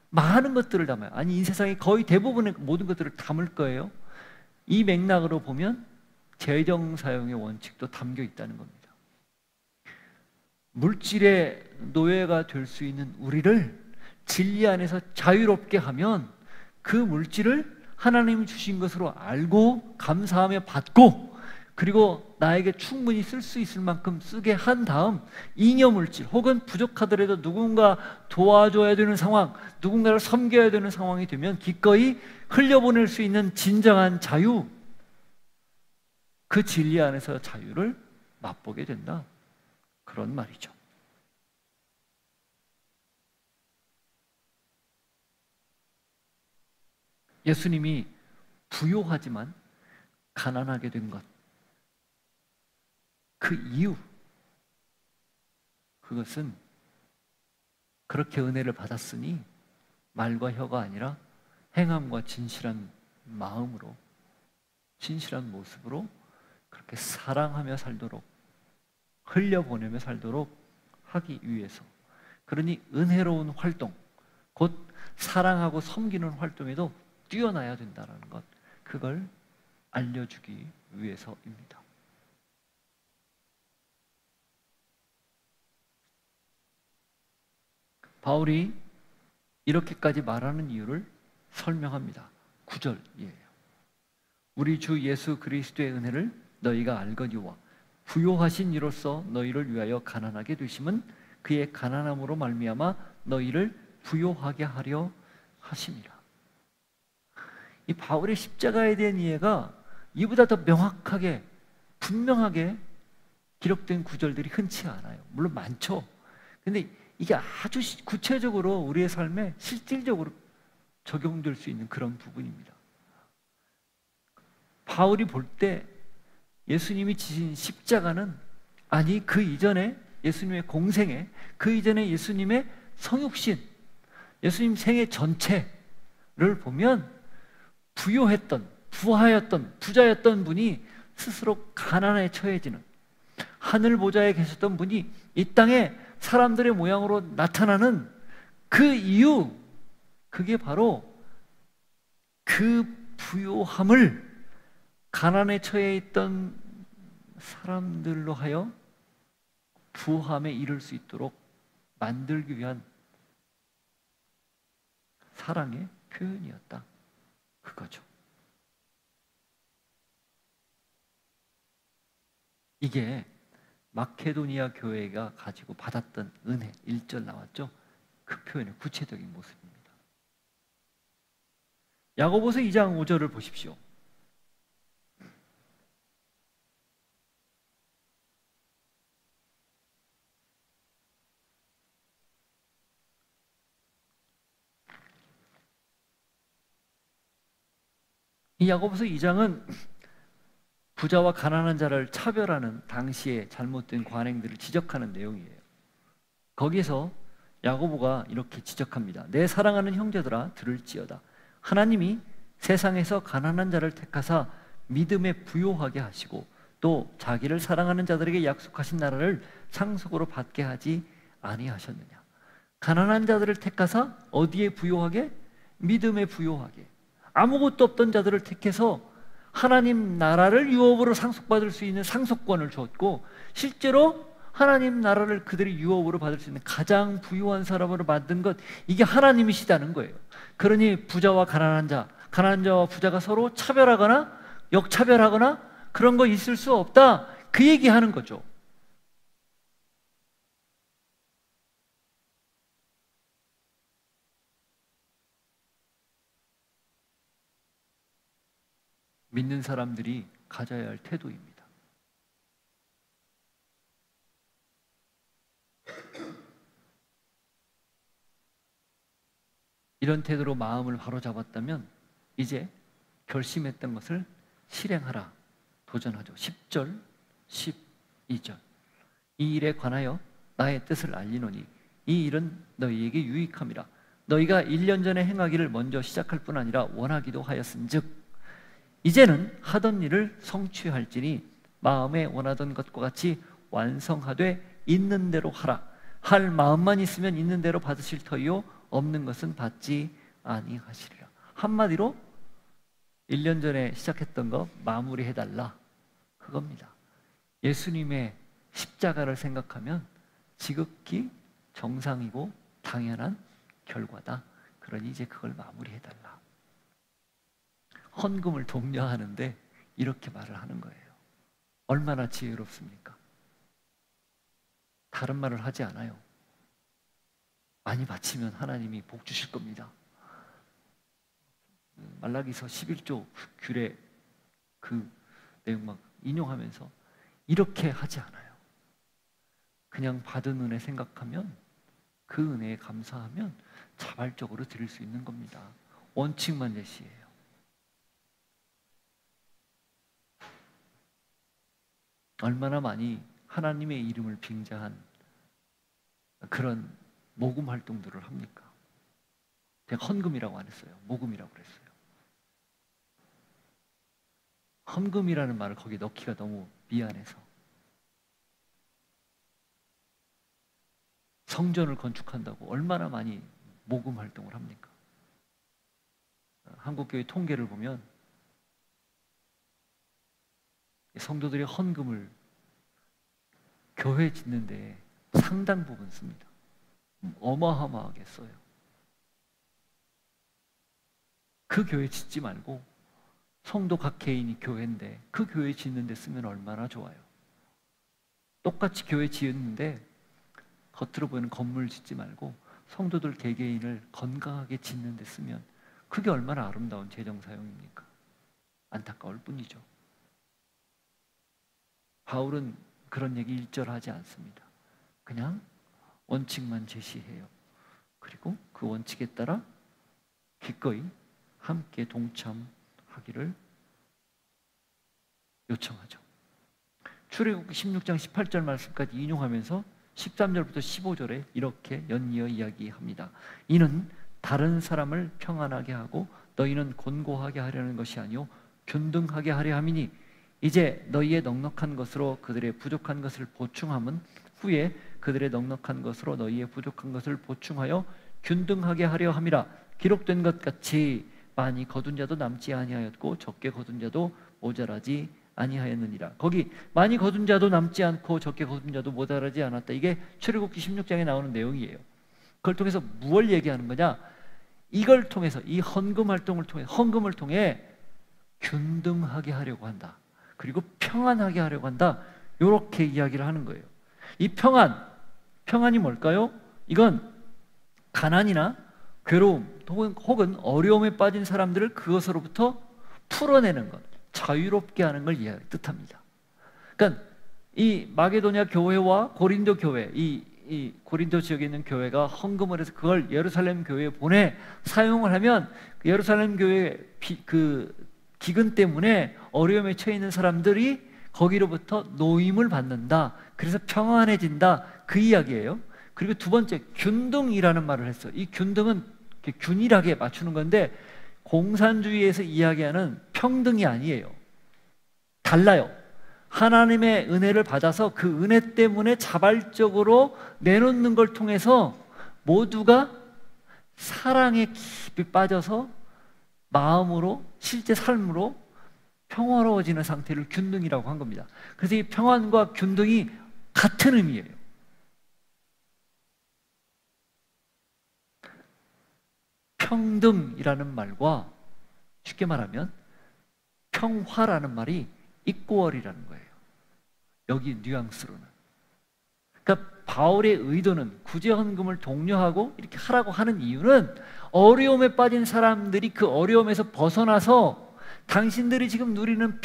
많은 것들을 담아요. 아니, 이 세상에 거의 대부분의 모든 것들을 담을 거예요. 이 맥락으로 보면 재정 사용의 원칙도 담겨 있다는 겁니다. 물질의 노예가 될 수 있는 우리를 진리 안에서 자유롭게 하면 그 물질을 하나님이 주신 것으로 알고 감사하며 받고, 그리고 나에게 충분히 쓸 수 있을 만큼 쓰게 한 다음 잉여 물질 혹은 부족하더라도 누군가 도와줘야 되는 상황, 누군가를 섬겨야 되는 상황이 되면 기꺼이 흘려보낼 수 있는 진정한 자유, 그 진리 안에서 자유를 맛보게 된다, 그런 말이죠. 예수님이 부요하지만 가난하게 된 것, 그 이유, 그것은 그렇게 은혜를 받았으니 말과 혀가 아니라 행함과 진실한 마음으로, 진실한 모습으로 그렇게 사랑하며 살도록, 흘려보내며 살도록 하기 위해서. 그러니 은혜로운 활동, 곧 사랑하고 섬기는 활동에도 뛰어나야 된다는 것, 그걸 알려주기 위해서입니다. 바울이 이렇게까지 말하는 이유를 설명합니다. 9절이에요. 우리 주 예수 그리스도의 은혜를 너희가 알거니와 부요하신 이로써 너희를 위하여 가난하게 되심은 그의 가난함으로 말미암아 너희를 부요하게 하려 하심이라. 이 바울의 십자가에 대한 이해가 이보다 더 명확하게, 분명하게 기록된 구절들이 흔치 않아요. 물론 많죠. 근데 이게 아주 구체적으로 우리의 삶에 실질적으로 적용될 수 있는 그런 부분입니다. 바울이 볼 때 예수님이 지신 십자가는, 아니 그 이전에 예수님의 공생에, 그 이전에 예수님의 성육신, 예수님 생애 전체를 보면 부요했던, 부하였던, 부자였던 분이 스스로 가난에 처해지는, 하늘 보좌에 계셨던 분이 이 땅에 사람들의 모양으로 나타나는 그 이유, 그게 바로 그 부요함을 가난에 처해 있던 사람들로 하여 부함에 이를 수 있도록 만들기 위한 사랑의 표현이었다, 그거죠. 이게 마케도니아 교회가 가지고 받았던 은혜, 1절 나왔죠? 그 표현의 구체적인 모습입니다. 야고보서 2장 5절을 보십시오. 이 야고보서 2장은 부자와 가난한 자를 차별하는 당시의 잘못된 관행들을 지적하는 내용이에요. 거기서 야고보가 이렇게 지적합니다. 내 사랑하는 형제들아 들을지어다. 하나님이 세상에서 가난한 자를 택하사 믿음에 부요하게 하시고 또 자기를 사랑하는 자들에게 약속하신 나라를 상속으로 받게 하지 아니하셨느냐. 가난한 자들을 택하사 어디에 부요하게? 믿음에 부요하게. 아무것도 없던 자들을 택해서 하나님 나라를 유업으로 상속받을 수 있는 상속권을 줬고, 실제로 하나님 나라를 그들이 유업으로 받을 수 있는 가장 부유한 사람으로 만든 것, 이게 하나님이시다는 거예요. 그러니 부자와 가난한 자, 가난한 자와 부자가 서로 차별하거나 역차별하거나 그런 거 있을 수 없다, 그 얘기하는 거죠. 믿는 사람들이 가져야 할 태도입니다. 이런 태도로 마음을 바로잡았다면 이제 결심했던 것을 실행하라 도전하죠. 10절, 12절. 이 일에 관하여 나의 뜻을 알리노니 이 일은 너희에게 유익함이라. 너희가 1년 전에 행하기를 먼저 시작할 뿐 아니라 원하기도 하였은즉 이제는 하던 일을 성취할지니 마음에 원하던 것과 같이 완성하되 있는 대로 하라. 할 마음만 있으면 있는 대로 받으실 터이요 없는 것은 받지 아니하시리라. 한마디로 1년 전에 시작했던 거 마무리해달라, 그겁니다. 예수님의 십자가를 생각하면 지극히 정상이고 당연한 결과다. 그러니 이제 그걸 마무리해달라. 헌금을 독려하는데 이렇게 말을 하는 거예요. 얼마나 지혜롭습니까? 다른 말을 하지 않아요. 많이 바치면 하나님이 복 주실 겁니다. 말라기서 11조 규례 그 내용 막 인용하면서 이렇게 하지 않아요. 그냥 받은 은혜 생각하면 그 은혜에 감사하면 자발적으로 드릴 수 있는 겁니다. 원칙만 제시해요. 얼마나 많이 하나님의 이름을 빙자한 그런 모금 활동들을 합니까? 제가 헌금이라고 안 했어요. 모금이라고 그랬어요. 헌금이라는 말을 거기에 넣기가 너무 미안해서. 성전을 건축한다고 얼마나 많이 모금 활동을 합니까? 한국교회 통계를 보면 성도들이 헌금을 교회 짓는데 상당 부분 씁니다. 어마어마하게 써요. 그 교회 짓지 말고 성도 각 개인이 교회인데 그 교회 짓는 데 쓰면 얼마나 좋아요. 똑같이 교회 지었는데 겉으로 보이는 건물 짓지 말고 성도들 개개인을 건강하게 짓는 데 쓰면 그게 얼마나 아름다운 재정 사용입니까? 안타까울 뿐이죠. 바울은 그런 얘기 일절하지 않습니다. 그냥 원칙만 제시해요. 그리고 그 원칙에 따라 기꺼이 함께 동참하기를 요청하죠. 출애굽기 16장 18절 말씀까지 인용하면서 13절부터 15절에 이렇게 연이어 이야기합니다. 이는 다른 사람을 평안하게 하고 너희는 곤고하게 하려는 것이 아니요 균등하게 하려 함이니 이제 너희의 넉넉한 것으로 그들의 부족한 것을 보충함은 후에 그들의 넉넉한 것으로 너희의 부족한 것을 보충하여 균등하게 하려 함이라. 기록된 것 같이 많이 거둔 자도 남지 아니하였고 적게 거둔 자도 모자라지 아니하였느니라. 거기 많이 거둔 자도 남지 않고 적게 거둔 자도 모자라지 않았다. 이게 출애굽기 16장에 나오는 내용이에요. 그걸 통해서 무엇을 얘기하는 거냐? 이걸 통해서 이 헌금 활동을 통해 헌금을 통해 균등하게 하려고 한다. 그리고 평안하게 하려고 한다. 이렇게 이야기를 하는 거예요. 이 평안이 뭘까요? 이건 가난이나 괴로움 혹은 어려움에 빠진 사람들을 그것으로부터 풀어내는 것, 자유롭게 하는 걸 뜻합니다. 그러니까 이 마게도냐 교회와 고린도 교회, 이 고린도 지역에 있는 교회가 헌금을 해서 그걸 예루살렘 교회에 보내 사용을 하면 그 예루살렘 교회 그 기근 때문에 어려움에 처해 있는 사람들이 거기로부터 노임을 받는다. 그래서 평안해진다. 그 이야기예요. 그리고 두 번째, 균등이라는 말을 했어요. 이 균등은 균일하게 맞추는 건데 공산주의에서 이야기하는 평등이 아니에요. 달라요. 하나님의 은혜를 받아서 그 은혜 때문에 자발적으로 내놓는 걸 통해서 모두가 사랑에 깊이 빠져서 마음으로 실제 삶으로 평화로워지는 상태를 균등이라고 한 겁니다. 그래서 이 평안과 균등이 같은 의미예요. 평등이라는 말과 쉽게 말하면 평화라는 말이 equal이라는 거예요. 여기 뉘앙스로는. 그러니까 바울의 의도는 구제헌금을 독려하고 이렇게 하라고 하는 이유는 어려움에 빠진 사람들이 그 어려움에서 벗어나서 당신들이 지금 누리는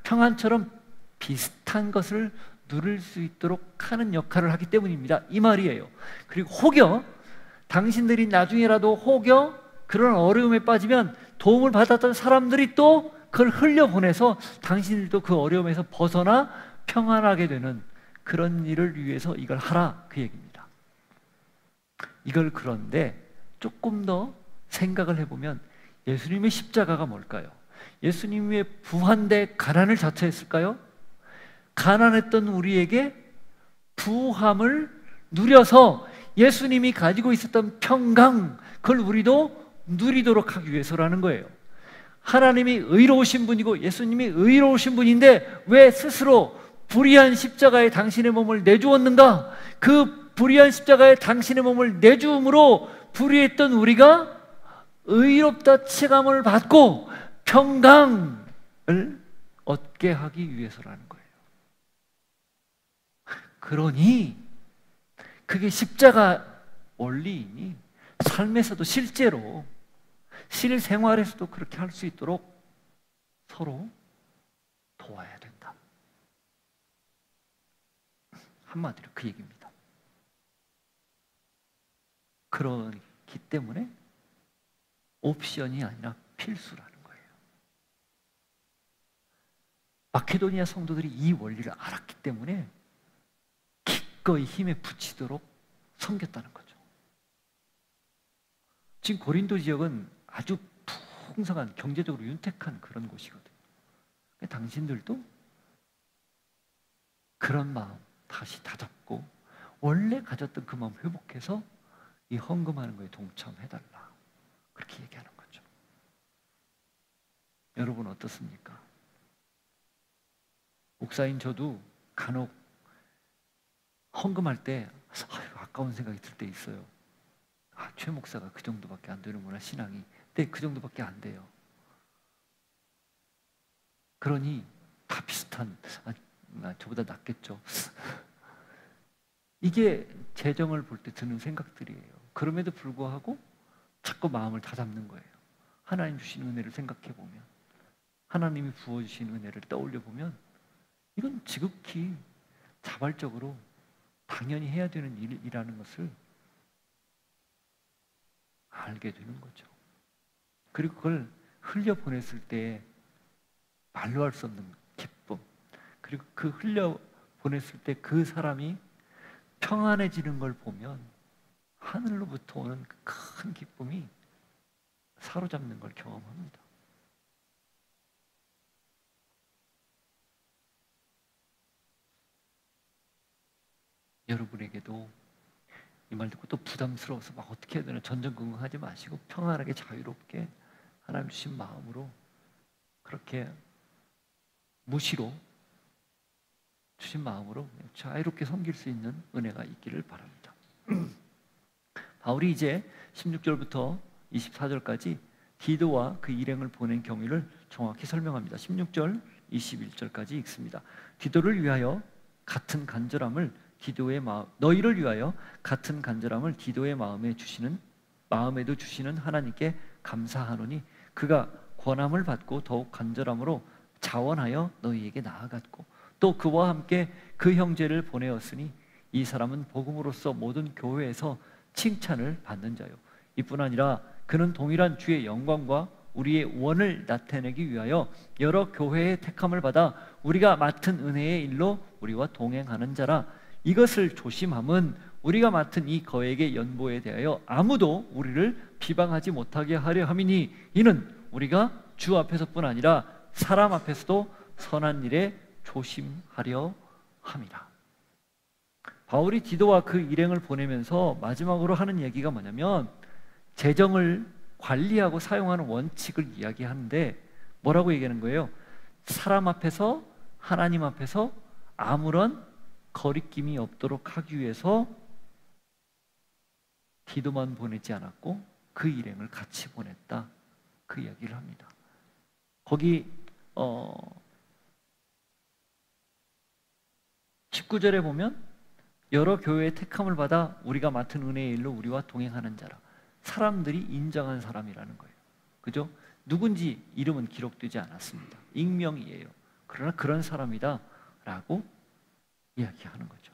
평안처럼 비슷한 것을 누릴 수 있도록 하는 역할을 하기 때문입니다. 이 말이에요. 그리고 혹여 당신들이 나중에라도 혹여 그런 어려움에 빠지면 도움을 받았던 사람들이 또 그걸 흘려보내서 당신들도 그 어려움에서 벗어나 평안하게 되는 그런 일을 위해서 이걸 하라, 그 얘기입니다. 이걸 그런데 조금 더 생각을 해보면 예수님의 십자가가 뭘까요? 예수님의 부활대 가난을 자처했을까요? 가난했던 우리에게 부함을 누려서 예수님이 가지고 있었던 평강, 그걸 우리도 누리도록 하기 위해서라는 거예요. 하나님이 의로우신 분이고 예수님이 의로우신 분인데 왜 스스로 불의한 십자가에 당신의 몸을 내주었는가? 그 불의한 십자가에 당신의 몸을 내주음으로 불의했던 우리가 의롭다 체감을 받고 평강을 얻게 하기 위해서라는 거예요. 그러니 그게 십자가 원리이니 삶에서도 실제로 실생활에서도 그렇게 할 수 있도록 서로 도와야 된다. 한마디로 그 얘기입니다. 그렇기 때문에 옵션이 아니라 필수라는 거예요. 마케도니아 성도들이 이 원리를 알았기 때문에 기꺼이 힘에 붙이도록 섬겼다는 거죠. 지금 고린도 지역은 아주 풍성한, 경제적으로 윤택한 그런 곳이거든요. 당신들도 그런 마음 다시 다잡고 원래 가졌던 그 마음 회복해서 이 헌금하는 거에 동참해달라, 그렇게 얘기하는 거죠. 여러분 어떻습니까? 목사인 저도 간혹 헌금할 때 아까운 생각이 들 때 있어요. 최 목사가 그 정도밖에 안 되는구나, 신앙이. 근데 그 정도밖에 안 돼요. 그러니 다 비슷한, 저보다 낫겠죠. 이게 재정을 볼 때 드는 생각들이에요. 그럼에도 불구하고 자꾸 마음을 다잡는 거예요. 하나님 주신 은혜를 생각해 보면, 하나님이 부어주신 은혜를 떠올려 보면 이건 지극히 자발적으로 당연히 해야 되는 일이라는 것을 알게 되는 거죠. 그리고 그걸 흘려보냈을 때 말로 할 수 없는 기쁨, 그리고 그 흘려보냈을 때 그 사람이 평안해지는 걸 보면 하늘로부터 오는 큰 기쁨이 사로잡는 걸 경험합니다. 여러분에게도 이 말 듣고 또 부담스러워서 막 어떻게 해야 되나 전전긍긍하지 마시고 평안하게 자유롭게 하나님 주신 마음으로 그렇게 무시로 주신 마음으로 자유롭게 섬길 수 있는 은혜가 있기를 바랍니다. 바울이 이제 16절부터 24절까지 디도와 그 일행을 보낸 경위를 정확히 설명합니다. 16절, 21절까지 읽습니다. 디도를 위하여 같은 간절함을 너희를 위하여 같은 간절함을 디도의 마음에도 주시는 하나님께 감사하노니 그가 권함을 받고 더욱 간절함으로 자원하여 너희에게 나아갔고 또 그와 함께 그 형제를 보내었으니 이 사람은 복음으로써 모든 교회에서 칭찬을 받는 자요 이뿐 아니라 그는 동일한 주의 영광과 우리의 원을 나타내기 위하여 여러 교회의 택함을 받아 우리가 맡은 은혜의 일로 우리와 동행하는 자라. 이것을 조심함은 우리가 맡은 이 거액의 연보에 대하여 아무도 우리를 비방하지 못하게 하려 함이니 이는 우리가 주 앞에서뿐 아니라 사람 앞에서도 선한 일에 조심하려 함이라. 바울이 디도와 그 일행을 보내면서 마지막으로 하는 얘기가 뭐냐면 재정을 관리하고 사용하는 원칙을 이야기하는데 뭐라고 얘기하는 거예요? 사람 앞에서 하나님 앞에서 아무런 거리낌이 없도록 하기 위해서 디도만 보내지 않았고 그 일행을 같이 보냈다, 그 이야기를 합니다. 거기 19절에 보면 여러 교회의 택함을 받아 우리가 맡은 은혜의 일로 우리와 동행하는 자라. 사람들이 인정한 사람이라는 거예요. 그죠? 누군지 이름은 기록되지 않았습니다. 익명이에요. 그러나 그런 사람이다 라고 이야기하는 거죠.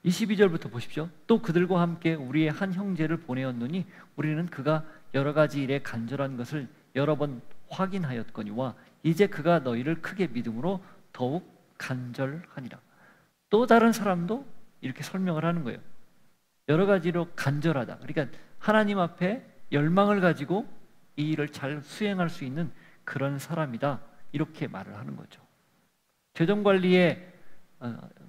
22절부터 보십시오. 또 그들과 함께 우리의 한 형제를 보내었노니 우리는 그가 여러 가지 일에 간절한 것을 여러 번 확인하였거니와 이제 그가 너희를 크게 믿음으로 더욱 간절하니라. 또 다른 사람도 이렇게 설명을 하는 거예요. 여러 가지로 간절하다. 그러니까 하나님 앞에 열망을 가지고 이 일을 잘 수행할 수 있는 그런 사람이다. 이렇게 말을 하는 거죠. 재정관리에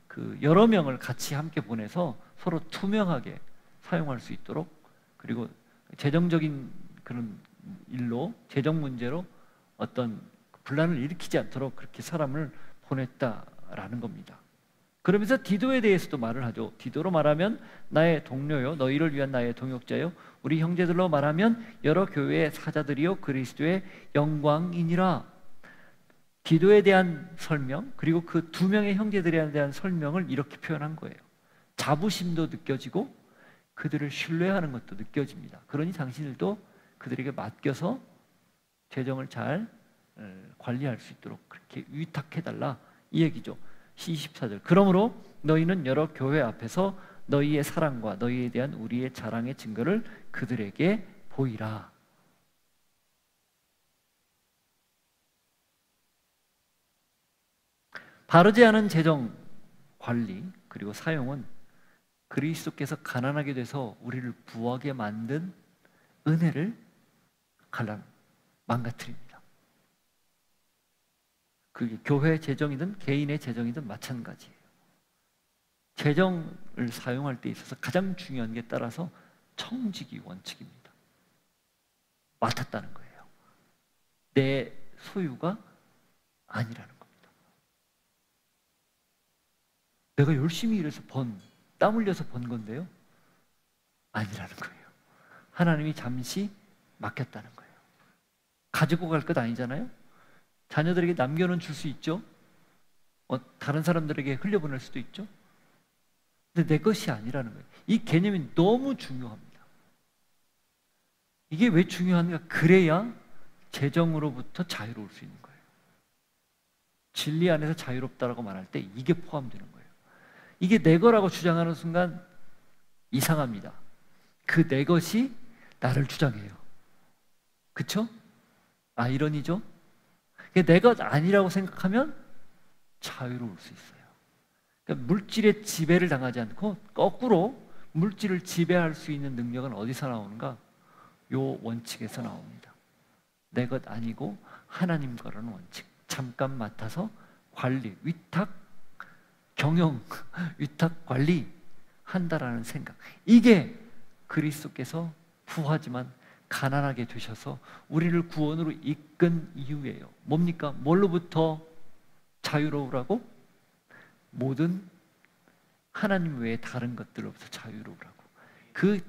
그 여러 명을 같이 함께 보내서 서로 투명하게 사용할 수 있도록, 그리고 재정적인 그런 일로, 재정 문제로 어떤 분란을 일으키지 않도록 그렇게 사람을 보냈다라는 겁니다. 그러면서 디도에 대해서도 말을 하죠. 디도로 말하면 나의 동료요, 너희를 위한 나의 동역자요, 우리 형제들로 말하면 여러 교회의 사자들이요 그리스도의 영광이니라. 디도에 대한 설명, 그리고 그 두 명의 형제들에 대한 설명을 이렇게 표현한 거예요. 자부심도 느껴지고 그들을 신뢰하는 것도 느껴집니다. 그러니 당신들도 그들에게 맡겨서 재정을 잘 관리할 수 있도록 그렇게 위탁해달라, 이 얘기죠. 24절. 그러므로 너희는 여러 교회 앞에서 너희의 사랑과 너희에 대한 우리의 자랑의 증거를 그들에게 보이라. 바르지 않은 재정 관리 그리고 사용은 그리스도께서 가난하게 돼서 우리를 부하게 만든 은혜를 망가뜨립니다. 그게 교회 재정이든 개인의 재정이든 마찬가지예요. 재정을 사용할 때 있어서 가장 중요한 게 따라서 청지기 원칙입니다. 맡았다는 거예요. 내 소유가 아니라는 겁니다. 내가 열심히 일해서 땀 흘려서 번 건데요, 아니라는 거예요. 하나님이 잠시 맡겼다는 거예요. 가지고 갈 것 아니잖아요. 자녀들에게 남겨는 줄 수 있죠. 다른 사람들에게 흘려보낼 수도 있죠. 근데 내 것이 아니라는 거예요. 이 개념이 너무 중요합니다. 이게 왜 중요한가? 그래야 재정으로부터 자유로울 수 있는 거예요. 진리 안에서 자유롭다라고 말할 때 이게 포함되는 거예요. 이게 내 거라고 주장하는 순간 이상합니다. 그 내 것이 나를 주장해요. 그쵸? 아이러니죠? 내 것 아니라고 생각하면 자유로울 수 있어요. 그러니까 물질의 지배를 당하지 않고 거꾸로 물질을 지배할 수 있는 능력은 어디서 나오는가? 요 원칙에서 나옵니다. 내 것 아니고 하나님 거라는 원칙. 잠깐 맡아서 관리, 위탁, 경영, 위탁 관리 한다라는 생각. 이게 그리스도께서 부하지만 가난하게 되셔서 우리를 구원으로 이끈 이유예요. 뭡니까? 뭘로부터 자유로우라고? 모든 하나님 외에 다른 것들로부터 자유로우라고. 그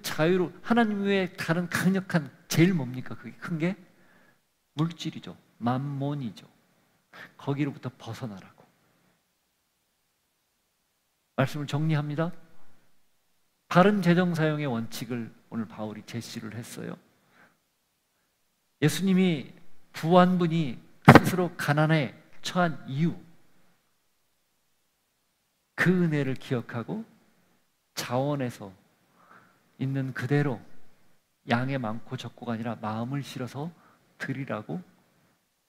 하나님 외에 다른 강력한 제일 뭡니까? 그게 큰 게 물질이죠. 만몬이죠. 거기로부터 벗어나라고. 말씀을 정리합니다. 바른 재정 사용의 원칙을 오늘 바울이 제시를 했어요. 예수님이 부한 분이 스스로 가난에 처한 이유, 그 은혜를 기억하고 자원에서 있는 그대로 양의 많고 적고가 아니라 마음을 실어서 드리라고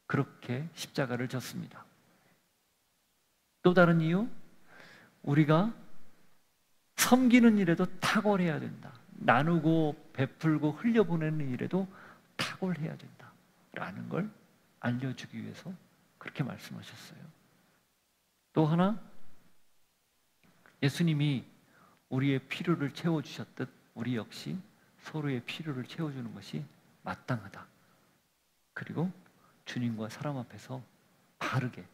그렇게 십자가를 졌습니다. 또 다른 이유, 우리가 섬기는 일에도 탁월해야 된다. 나누고 베풀고 흘려보내는 일에도 탁월해야 된다 라는 걸 알려주기 위해서 그렇게 말씀하셨어요. 또 하나, 예수님이 우리의 필요를 채워주셨듯 우리 역시 서로의 필요를 채워주는 것이 마땅하다. 그리고 주님과 사람 앞에서 바르게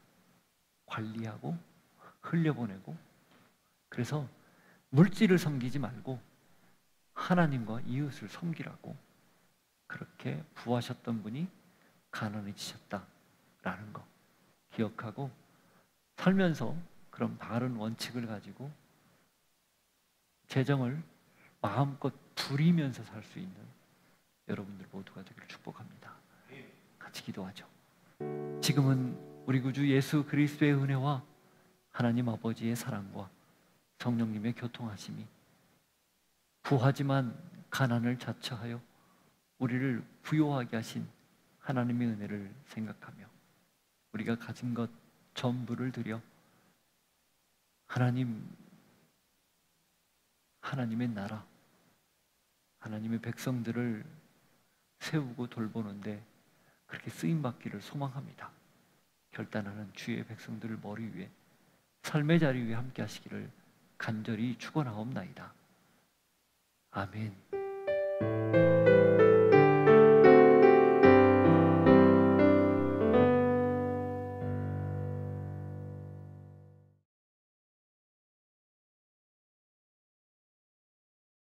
관리하고 흘려보내고, 그래서 물질을 섬기지 말고 하나님과 이웃을 섬기라고 그렇게 부하셨던 분이 가난해지셨다라는 거 기억하고 살면서 그런 바른 원칙을 가지고 재정을 마음껏 부리면서 살 수 있는 여러분들 모두가 되기를 축복합니다. 같이 기도하죠. 지금은 우리 구주 예수 그리스도의 은혜와 하나님 아버지의 사랑과 성령님의 교통하심이 부하지만 가난을 자처하여 우리를 부요하게 하신 하나님의 은혜를 생각하며 우리가 가진 것 전부를 드려 하나님의 나라, 하나님의 백성들을 세우고 돌보는데 그렇게 쓰임받기를 소망합니다. 결단하는 주의 백성들을 머리 위에 삶의 자리 위에 함께 하시기를 간절히 축원하옵나이다. 아멘.